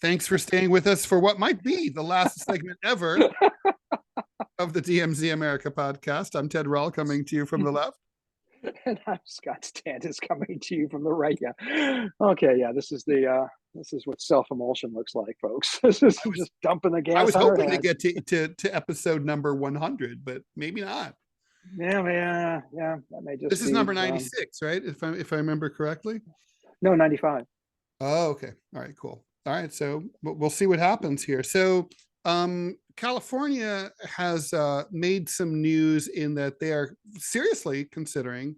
Thanks for staying with us for what might be the last segment ever of the DMZ America podcast. I'm Ted Rall, coming to you from the left. And I'm Scott Stantis, coming to you from the right. Yeah. Okay. Yeah. This is what self-emulsion looks like, folks. This is just dumping the gas. I was on our hoping to heads. get to episode number 100, but maybe not. Yeah. That may just This is be, number 96, right? If I remember correctly. No, 95. Oh, okay. All right, cool. All right, so we'll see what happens here. So California has made some news in that they are seriously considering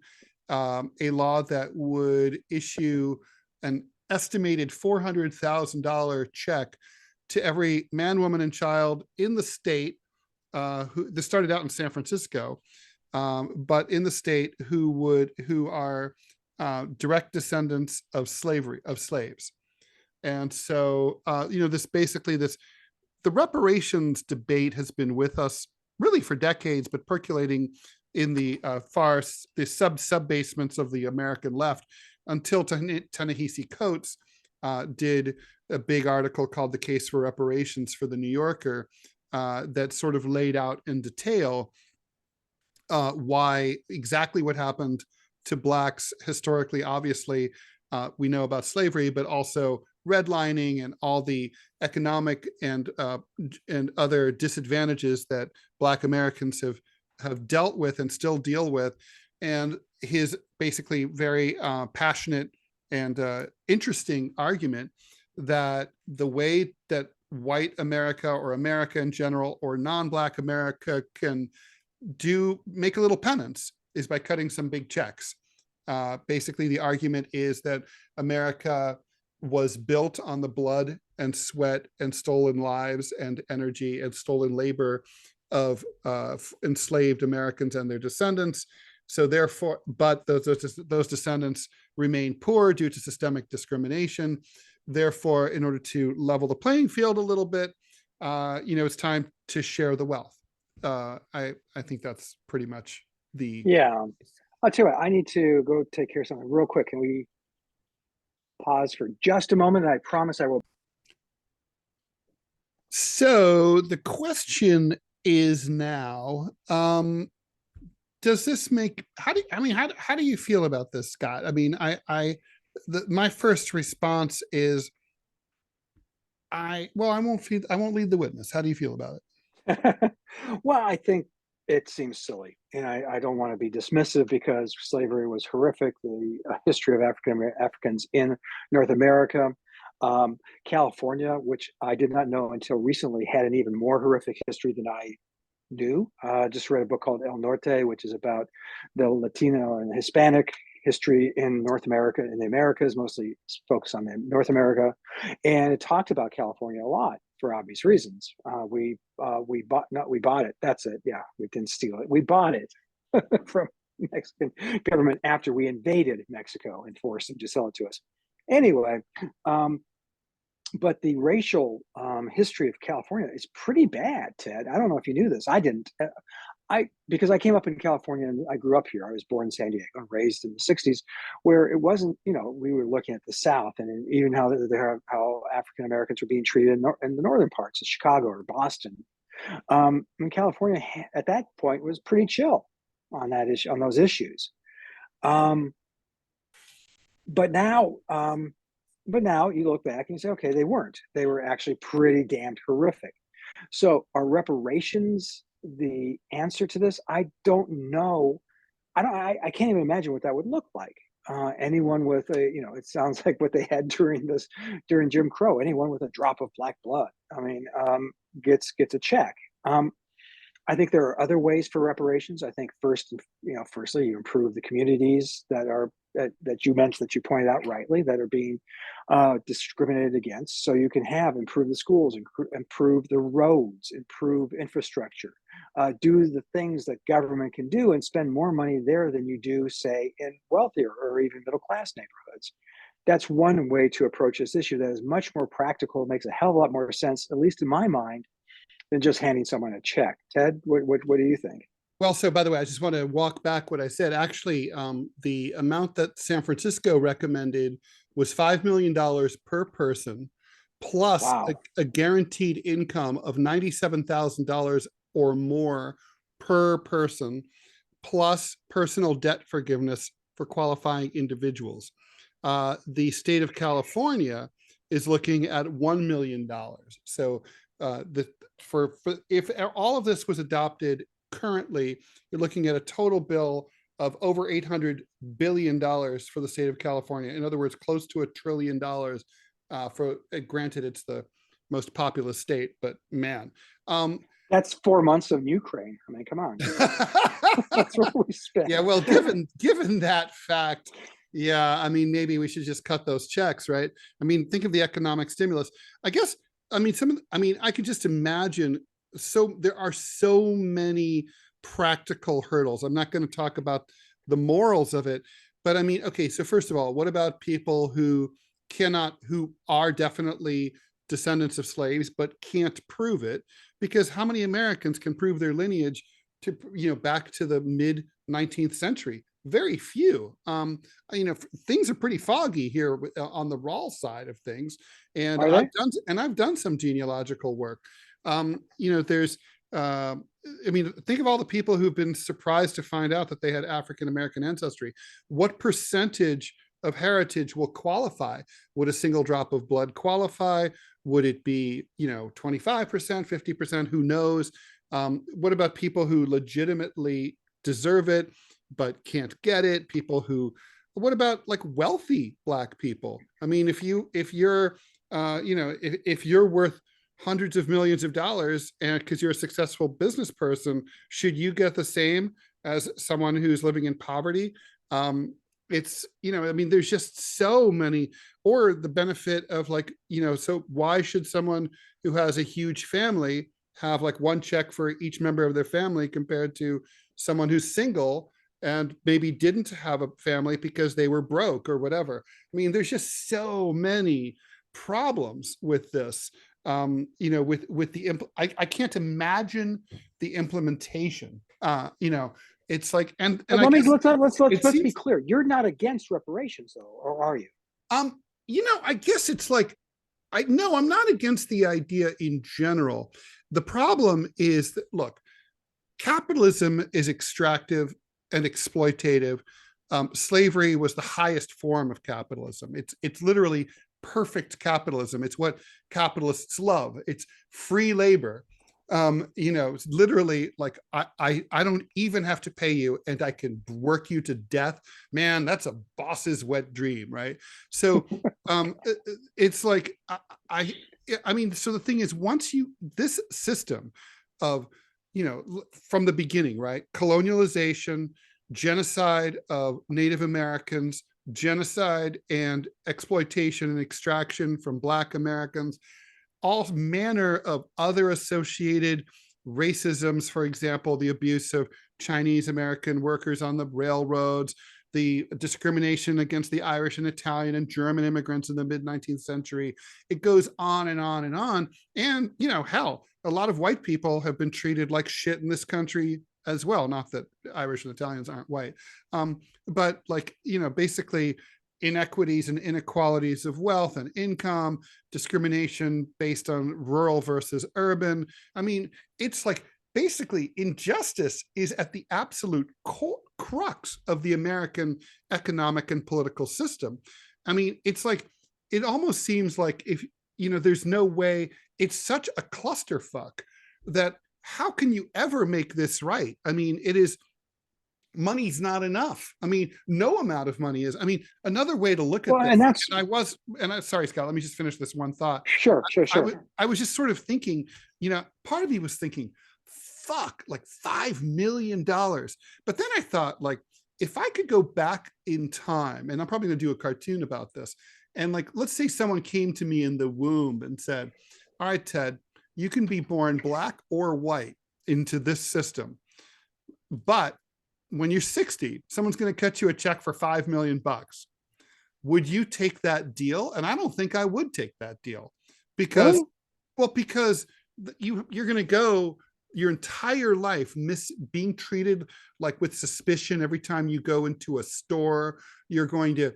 a law that would issue an estimated $400,000 check to every man, woman, and child in the state. This started out in San Francisco, but in the state who are direct descendants of slaves. And so, the reparations debate has been with us really for decades, but percolating in the sub-basements of the American left until Ta-Nehisi Coates did a big article called The Case for Reparations for the New Yorker that sort of laid out in detail why exactly what happened to Blacks historically. Obviously, we know about slavery, but also redlining and all the economic and other disadvantages that Black Americans have dealt with and still deal with. And his basically very passionate and interesting argument that the way that white America or America in general or non-Black America can make a little penance is by cutting some big checks. Basically, the argument is that America was built on the blood and sweat and stolen lives and energy and stolen labor of enslaved Americans and their descendants. So therefore, but those descendants remain poor due to systemic discrimination. Therefore, in order to level the playing field a little bit, it's time to share the wealth. I think that's pretty much the... Yeah. I'll tell you what, I need to go take care of something real quick. Can we pause for just a moment? I promise I will. So the question is now, does this make, how do you feel about this, Scott? I mean, my first response is, I won't lead the witness. How do you feel about it? Well, I think it seems silly, and I don't want to be dismissive because slavery was horrific. The history of Africans in North America, California, which I did not know until recently, had an even more horrific history than I knew. Just read a book called El Norte, which is about the Latino and Hispanic history in North America, in the Americas, mostly focused on North America, and it talked about California a lot for obvious reasons. We bought it. That's it. Yeah, we didn't steal it. We bought it from Mexican government after we invaded Mexico and forced them to sell it to us. Anyway, but the racial history of California is pretty bad, Ted. I don't know if you knew this. I didn't. Because I came up in California and I grew up here. I was born in San Diego and raised in the 60s, where it wasn't, we were looking at the South and even how African Americans were being treated in the northern parts of Chicago or Boston. And California at that point was pretty chill on that issue, on those issues. But now you look back and you say, okay, they weren't. They were actually pretty damned horrific. So are reparations the answer to this? I don't know. I can't even imagine what that would look like. Anyone with it sounds like what they had during Jim Crow. Anyone with a drop of Black blood, gets a check. I think there are other ways for reparations. I think firstly, you improve the communities that you mentioned, that you pointed out rightly, that are being discriminated against. So you can improve the schools, improve the roads, improve infrastructure, do the things that government can do, and spend more money there than you do, say, in wealthier or even middle class neighborhoods. That's one way to approach this issue that is much more practical, makes a hell of a lot more sense, at least in my mind, than just handing someone a check. Ted, what do you think? Well, so by the way, I just want to walk back what I said. Actually, the amount that San Francisco recommended was $5 million per person, plus Wow. a guaranteed income of $97,000 or more per person, plus personal debt forgiveness for qualifying individuals. The state of California is looking at $1 million. So for if all of this was adopted currently, you're looking at a total bill of over $800 billion for the state of California. In other words, close to $1 trillion for, granted, it's the most populous state, but man. That's 4 months of Ukraine. I mean, come on. That's what we spent. Yeah, well, given that fact, yeah, I mean, maybe we should just cut those checks, right? I mean, think of the economic stimulus. I guess, I mean, I could just imagine. So there are so many practical hurdles. I'm not going to talk about the morals of it, but I mean, okay, so first of all, what about people who are definitely descendants of slaves, but can't prove it? Because how many Americans can prove their lineage to, back to the mid 19th century? Very few. Things are pretty foggy here on the Rall side of things, and Are they? I've done some genealogical work. There's I mean, think of all the people who've been surprised to find out that they had African American ancestry. What percentage of heritage will qualify? Would a single drop of blood qualify? Would it be, 25%, 50%? Who knows? What about people who legitimately deserve it but can't get it? What about like wealthy Black people? I mean, if you're if you're worth hundreds of millions of dollars and because you're a successful business person, should you get the same as someone who's living in poverty? It's, I mean, there's just so many, or the benefit of like, so why should someone who has a huge family have like one check for each member of their family compared to someone who's single and maybe didn't have a family because they were broke or whatever? I mean, there's just so many problems with this. With I can't imagine the implementation. It's like, and But I guess let's be seems, clear. You're not against reparations, though, or are you? I guess it's like, no, I'm not against the idea in general. The problem is that, look, capitalism is extractive and exploitative. Slavery was the highest form of capitalism. It's literally perfect capitalism. It's what capitalists love. It's free labor. It's literally like I don't even have to pay you and I can work you to death. Man, that's a boss's wet dream, right? So it's like I mean, so the thing is, this system of, from the beginning, right? Colonialization, genocide of Native Americans, genocide and exploitation and extraction from Black Americans, all manner of other associated racisms, for example, the abuse of Chinese American workers on the railroads, the discrimination against the Irish and Italian and German immigrants in the mid 19th century. It goes on and on and on. And, hell, a lot of white people have been treated like shit in this country as well. Not that Irish and Italians aren't white, but like, basically inequities and inequalities of wealth and income, discrimination based on rural versus urban. I mean, it's like basically injustice is at the absolute crux of the American economic and political system. I mean, it's like, it almost seems like if, there's no way, it's such a clusterfuck that how can you ever make this right? I mean, money's not enough. I mean, no amount of money is. I mean, another way to look at this, sorry, Scott, let me just finish this one thought. Sure. I was just sort of thinking, part of me was thinking, fuck, like $5 million. But then I thought, like, if I could go back in time, and I'm probably gonna do a cartoon about this, and like, let's say someone came to me in the womb and said, all right, Ted, you can be born Black or white into this system, but when you're 60, someone's going to cut you a check for $5 million. Would you take that deal? And I don't think I would take that deal because, really? well, because you're going to go your entire life being treated like with suspicion every time you go into a store. You're going to,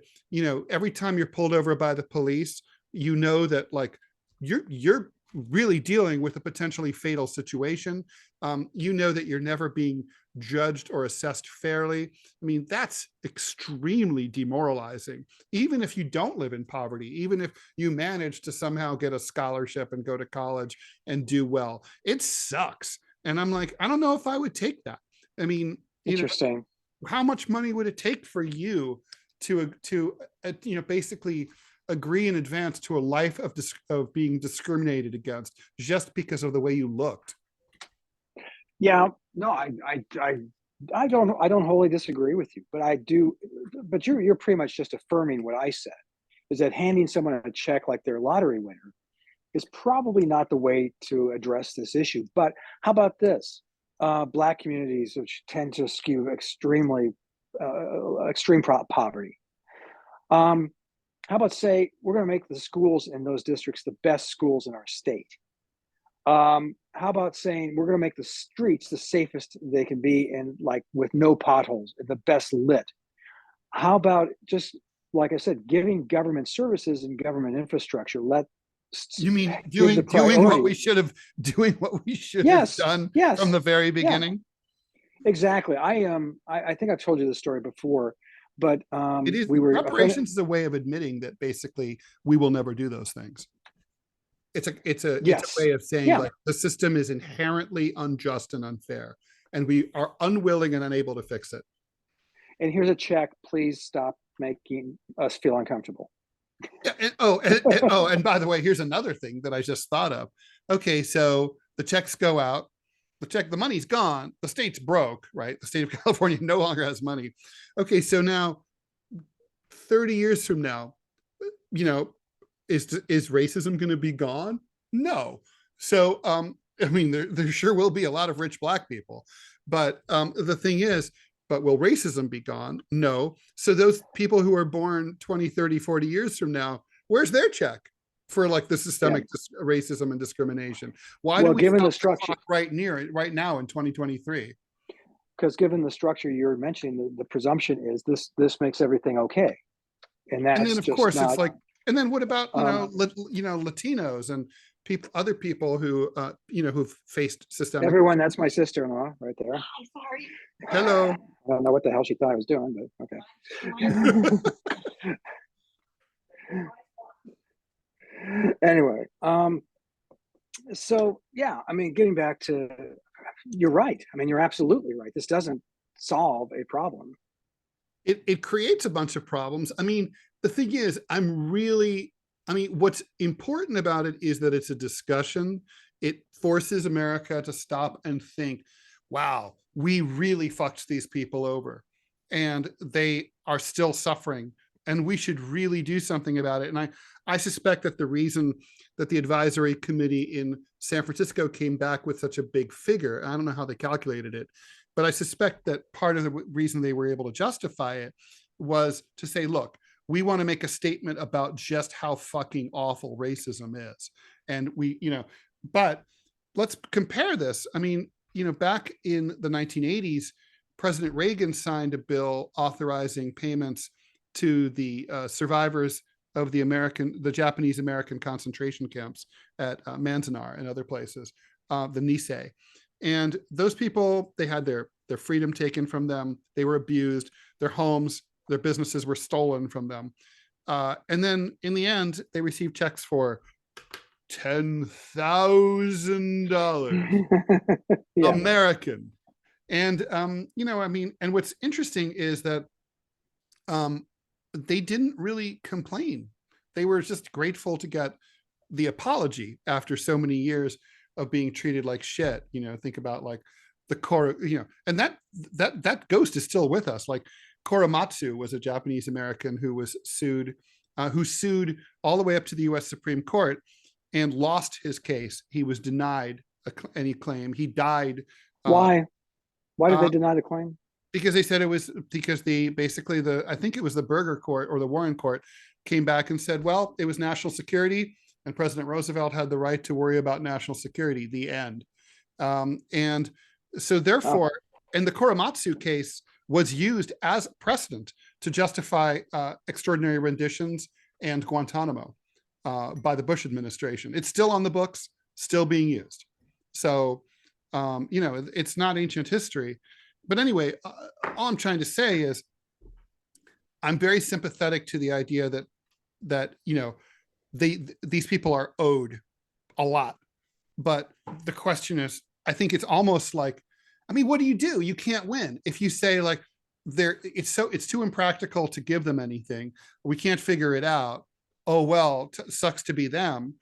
every time you're pulled over by the police, that like you're really dealing with a potentially fatal situation. You know that you're never being judged or assessed fairly. I mean, that's extremely demoralizing. Even if you don't live in poverty, even if you manage to somehow get a scholarship and go to college and do well, it sucks. And I'm like, I don't know if I would take that. I mean, Interesting. how much money would it take for you to basically agree in advance to a life of being discriminated against just because of the way you looked? Yeah, no, I don't wholly disagree with you, but I do. But you're pretty much just affirming what I said, is that handing someone a check like they're a lottery winner is probably not the way to address this issue. But how about this? Black communities, which tend to skew extreme poverty. How about say we're going to make the schools in those districts the best schools in our state? How about saying we're going to make the streets the safest they can be, and like with no potholes, the best lit? How about just, like I said, giving government services and government infrastructure, You mean give the doing what we priority. should have Yes, done from yes, the very yeah, beginning? exactly. I think I've told you this story before, but It is, we were reparations is a way of admitting that basically we will never do those things. It's a yes, way of saying, yeah. like, the system is inherently unjust and unfair, and we are unwilling and unable to fix it. And here's a check. Please stop making us feel uncomfortable. Yeah, and by the way, here's another thing that I just thought of. Okay, so the checks go out, the money's gone, the state's broke, right? The state of California no longer has money. Okay, so now 30 years from now, you know, is racism going to be gone? No. So I mean, there sure will be a lot of rich Black people, but the thing is, but will racism be gone? No. So those people who are born 20, 30, 40 years from now, where's their check for like the Yeah. systemic racism and discrimination? Why do Well, we given the stop the structure, clock right now in 2023? because given the structure you're mentioning, the presumption is this makes everything okay, and And then that's of just course it's not. like, and then what about Um, Latinos and people, other people who who've faced systemic. Everyone, that's my sister-in-law right there. Hi, sorry. Hello. I don't know what the hell she thought I was doing, but okay. Anyway, so yeah, I mean, getting back to, you're right. I mean, you're absolutely right. This doesn't solve a problem. It creates a bunch of problems. I mean, the thing is, what's important about it is that it's a discussion. It forces America to stop and think, wow, we really fucked these people over and they are still suffering, and we should really do something about it. And I suspect that the reason that the advisory committee in San Francisco came back with such a big figure, I don't know how they calculated it, but I suspect that part of the reason they were able to justify it was to say, look, we want to make a statement about just how fucking awful racism is. And but let's compare this. I mean, back in the 1980s, President Reagan signed a bill authorizing payments to the survivors of the Japanese American concentration camps at Manzanar and other places, the Nisei. And those people, they had their freedom taken from them. They were abused. Their homes, their businesses were stolen from them. And then in the end, they received checks for $10,000 Yeah. American. And, and what's interesting is that they didn't really complain. They were just grateful to get the apology after so many years of being treated like shit. Think about like the core, and that ghost is still with us. Like Korematsu was a Japanese American who sued all the way up to the US Supreme Court and lost his case. He was denied any claim. He died. Why? Why did they deny the claim? Because they said it was because I think it was the Berger court or the Warren court came back and said, well, it was national security and President Roosevelt had the right to worry about national security, the end. And so therefore, and the Korematsu case was used as precedent to justify extraordinary renditions and Guantanamo. by the Bush administration. It's still on the books, still being used. So, it's not ancient history. But anyway, all I'm trying to say is I'm very sympathetic to the idea that these people are owed a lot. But the question is, I think it's almost like, I mean, what do? You can't win if you say like it's too impractical to give them anything. We can't figure it out. Oh well, sucks to be them.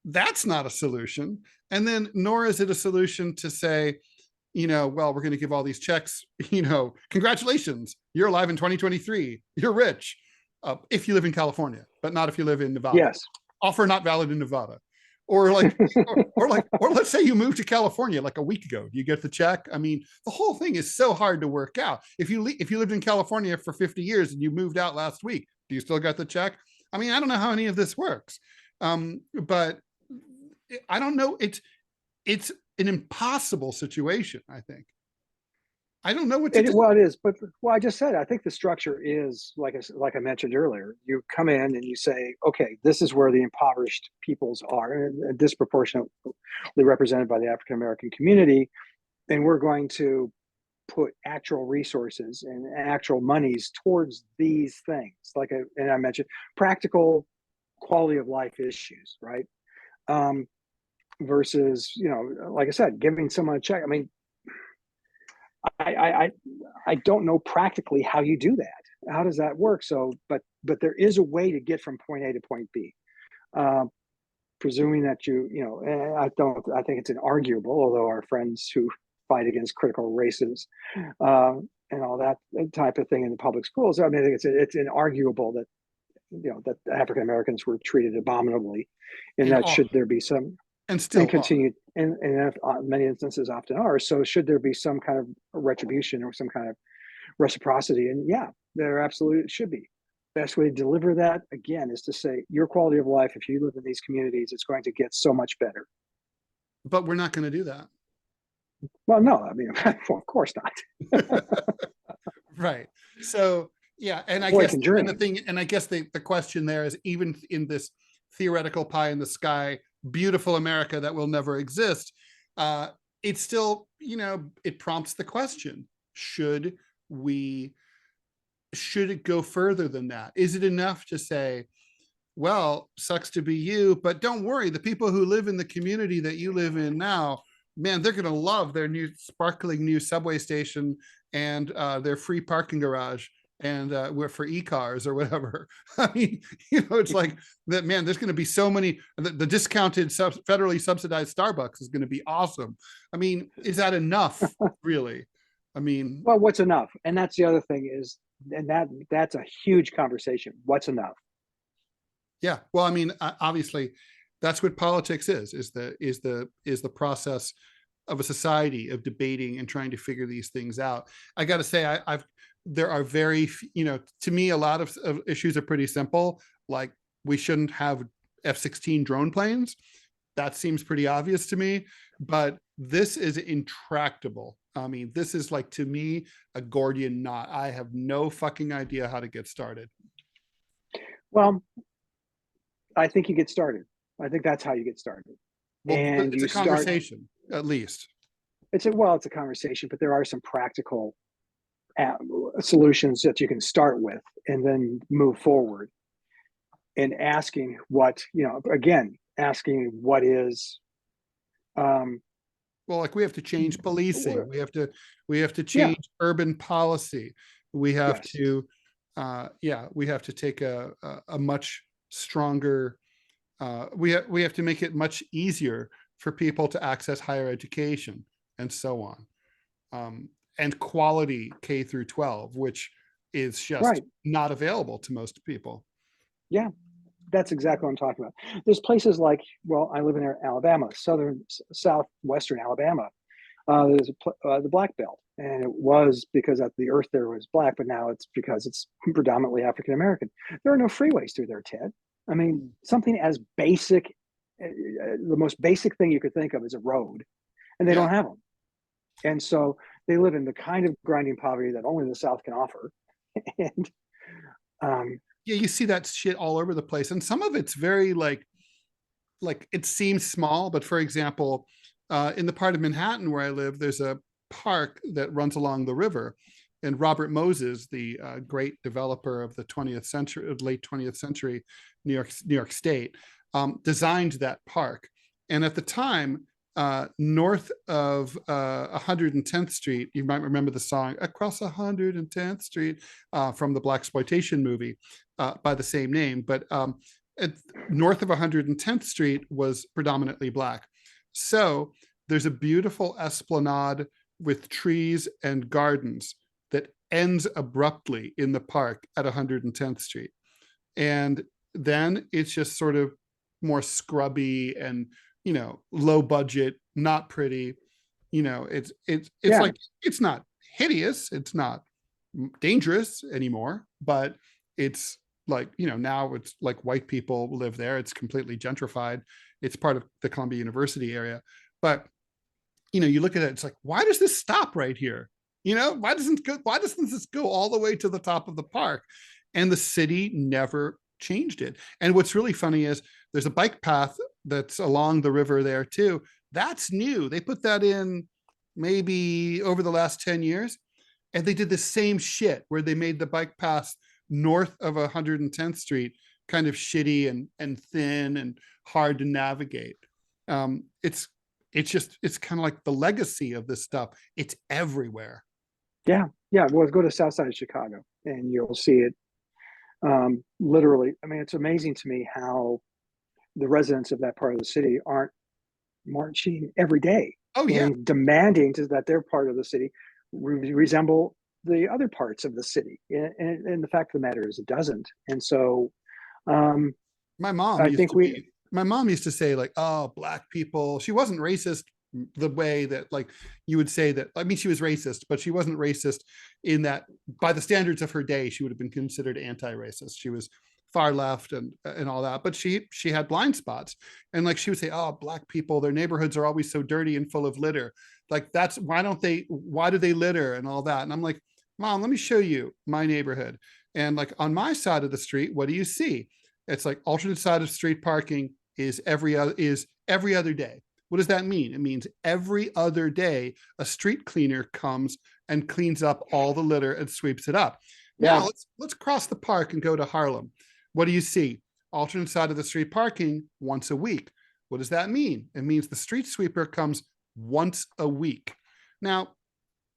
That's not a solution. And then nor is it a solution to say, well, we're going to give all these checks, congratulations, you're alive in 2023, you're rich, if you live in California, but not if you live in Nevada. Yes. Offer not valid in Nevada. Or let's say you moved to California like a week ago. Do you get the check? I mean, the whole thing is so hard to work out. If you lived in California for 50 years and you moved out last week, do you still get the check? I mean, I don't know how any of this works. But I don't know. It's an impossible situation, I think. I don't know what to do. Well, it is, but I just said, I think the structure is like I mentioned earlier. You come in and you say, okay, this is where the impoverished peoples are, and disproportionately represented by the African American community, and we're going to put actual resources and actual monies towards these things, and I mentioned practical quality of life issues, right? Versus, like I said, giving someone a check. I mean, I don't know practically how you do that. How does that work? So, but there is a way to get from point A to point B. Presuming that I think it's inarguable, although our friends who fight against critical races and all that type of thing in the public schools, I mean, I think it's inarguable that that African Americans were treated abominably, and that should there be some, and still continue, and many instances often are. So should there be some kind of retribution or some kind of reciprocity? And yeah, there absolutely should be. Best way to deliver that, again, is to say your quality of life, if you live in these communities, it's going to get so much better. But we're not going to do that. Well, no, I mean, well, of course not. Right. So yeah, and I guess the question there is, even in this theoretical pie in the sky, beautiful America that will never exist, it's still, it prompts the question: should it go further than that? Is it enough to say, well, sucks to be you, but don't worry, the people who live in the community that you live in now, man, they're going to love their new sparkling new subway station and their free parking garage and we're for e-cars or whatever. I mean, it's like that, man, there's going to be so many, the discounted federally subsidized Starbucks is going to be awesome. I mean, is that enough, really? I mean, well, what's enough? And that's the other thing is, and that's a huge conversation. What's enough? Yeah. Well, I mean, obviously that's what politics is the process of a society of debating and trying to figure these things out. I got to say, there are very, to me, a lot of issues are pretty simple. Like, we shouldn't have F-16 drone planes. That seems pretty obvious to me, but this is intractable. I mean, this is like, to me, a Gordian knot. I have no fucking idea how to get started. Well, I think you get started. I think that's how you get started. Well, and it's a conversation, at least. It's a conversation, but there are some practical solutions that you can start with and then move forward. And asking what, asking what is. Well, like, we have to change policing. We have to change urban policy. We have to, we have to take a much stronger. We have to make it much easier for people to access higher education and so on, and quality K through 12, which is just not available to most people. Yeah. That's exactly what I'm talking about. There's places like, well, I live in Alabama, southwestern Alabama. There's the Black Belt, and it was because the earth there was black, but now it's because it's predominantly African American. There are no freeways through there, Ted. I mean, something as basic, the most basic thing you could think of is a road, and they don't have them. And so they live in the kind of grinding poverty that only the South can offer. And yeah, you see that shit all over the place, and some of it's very like like it seems small, but for example, in the part of Manhattan where I live, there's a park that runs along the river. And Robert Moses, the great developer of the 20th century, late 20th century New York State, designed that park. And at the time, north of 110th Street, you might remember the song "Across 110th Street" from the blaxploitation movie by the same name. But north of 110th Street was predominantly Black. So there's a beautiful esplanade with trees and gardens that ends abruptly in the park at 110th Street. And then it's just sort of more scrubby and, low budget, not pretty. It's Yeah. like, it's not hideous, it's not dangerous anymore, but it's like, now it's like white people live there. It's completely gentrified. It's part of the Columbia University area. But, you look at it, it's like, why does this stop right here? Why doesn't this go all the way to the top of the park? And the city never changed it. And what's really funny is there's a bike path that's along the river there too. That's new. They put that in maybe over the last 10 years. And they did the same shit where they made the bike path north of 110th Street kind of shitty and thin and hard to navigate. It's kind of like the legacy of this stuff. It's everywhere. Yeah. Well, go to South Side of Chicago and you'll see it. Literally, I mean, it's amazing to me how the residents of that part of the city aren't marching every day Oh yeah. and demanding that their part of the city resemble the other parts of the city. And the fact of the matter is, it doesn't. And so, my mom I used think to be my mom used to say like, oh, Black people. She wasn't racist the way that like you would say that. I mean, she was racist, but she wasn't racist in that by the standards of her day, she would have been considered anti-racist. She was far left and all that, but she had blind spots. And like she would say, oh, Black people, their neighborhoods are always so dirty and full of litter. Like why do they litter and all that? And I'm like, Mom, let me show you my neighborhood. And like on my side of the street, what do you see? It's like alternate side of street parking is every other day. What does that mean? It means every other day a street cleaner comes and cleans up all the litter and sweeps it up. Yeah. Now let's cross the park and go to Harlem. What do you see? Alternate side of the street parking once a week. What does that mean? It means the street sweeper comes once a week. Now,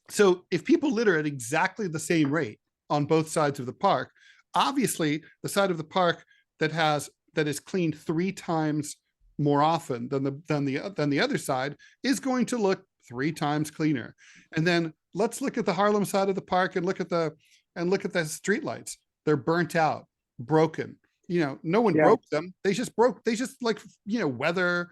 so if people litter at exactly the same rate on both sides of the park, obviously the side of the park that is cleaned 3 times more often than the other side is going to look 3 times cleaner. And then let's look at the Harlem side of the park and look at the streetlights. They're burnt out, broken. No one broke them. They just like, weather.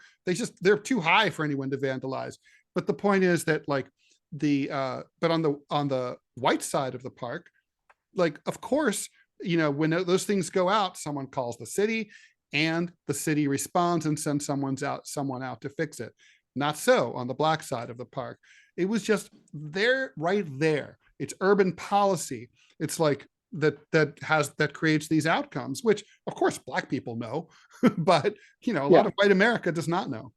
They're too high for anyone to vandalize. But the point is that like but on the white side of the park, like, of course, when those things go out, someone calls the city and the city responds and sends someone out to fix it. Not so on the Black side of the park. It was just there, right there. It's urban policy. It's like that creates these outcomes, which of course Black people know, but a lot of white America does not know.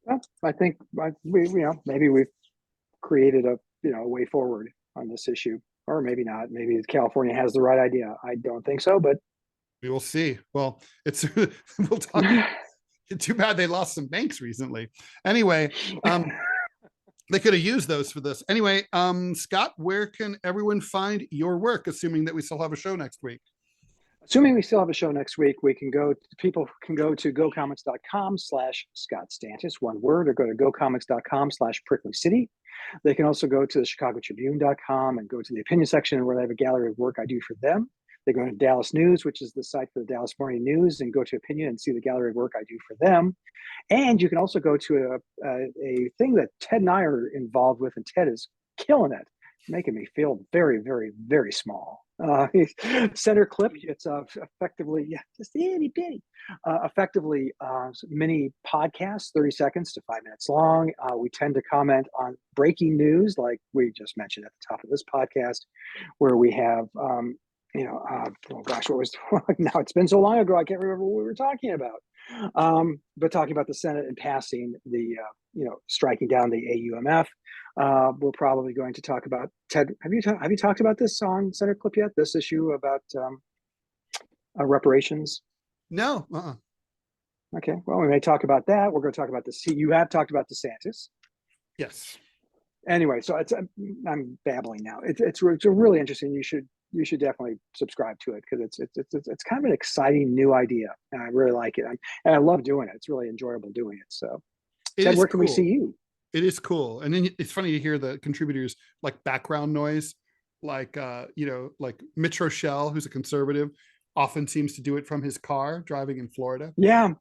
Well, I think maybe we've created a way forward on this issue, or maybe not. Maybe California has the right idea. I don't think so, but we will see. Well, we'll talk. Too bad they lost some banks recently. Anyway, they could have used those for this. Anyway, Scott, where can everyone find your work, assuming that we still have a show next week? Assuming we still have a show next week, people can go to gocomics.com/Scott Stantis, one word, or go to gocomics.com/Prickly City. They can also go to the chicagotribune.com and go to the opinion section where they have a gallery of work I do for them. They go to Dallas News, which is the site for the Dallas Morning News, and go to opinion and see the gallery of work I do for them. And you can also go to a thing that Ted and I are involved with, and Ted is killing it, making me feel very, very, very small. Center Clip, it's effectively, just itty bitty, effectively mini podcasts, 30 seconds to 5 minutes long. We tend to comment on breaking news, like we just mentioned at the top of this podcast, where we have oh gosh, what was now? It's been so long ago, I can't remember what we were talking about. But talking about the Senate and passing the, striking down the AUMF. We're probably going to talk about Ted. Have you talked about this on Senate Clip yet? This issue about reparations. No. Okay, well, we may talk about that. We're going to talk about you have talked about DeSantis. Yes. Anyway, so I'm babbling now. It's really interesting. You should definitely subscribe to it because it's kind of an exciting new idea, and I really like it. And I love doing it. It's really enjoyable doing it. So, Ted, where can we see you? It is cool, and then it's funny to hear the contributors like background noise, like like Mitch Rochelle, who's a conservative, often seems to do it from his car driving in Florida. Yeah.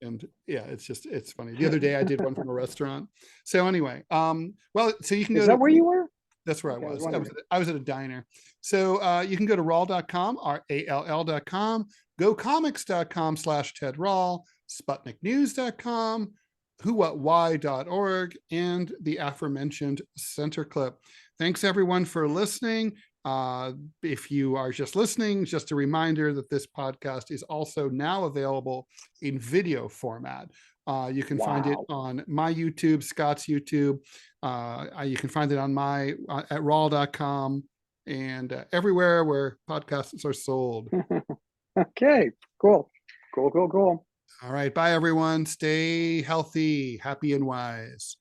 And yeah, it's funny. The other day I did one from a restaurant. So anyway, well, so you can go. Is that where you were? That's where I was. I was at a diner. So you can go to rall.com, RALL.com, gocomics.com/Ted Rall, SputnikNews.com, whowhatwhy.org, and the aforementioned center clip. Thanks everyone for listening. If you are just listening, just a reminder that this podcast is also now available in video format. You can find it on my YouTube, Scott's YouTube. You can find it on at rall.com and everywhere where podcasts are sold. Okay, cool. All right. Bye, everyone. Stay healthy, happy, and wise.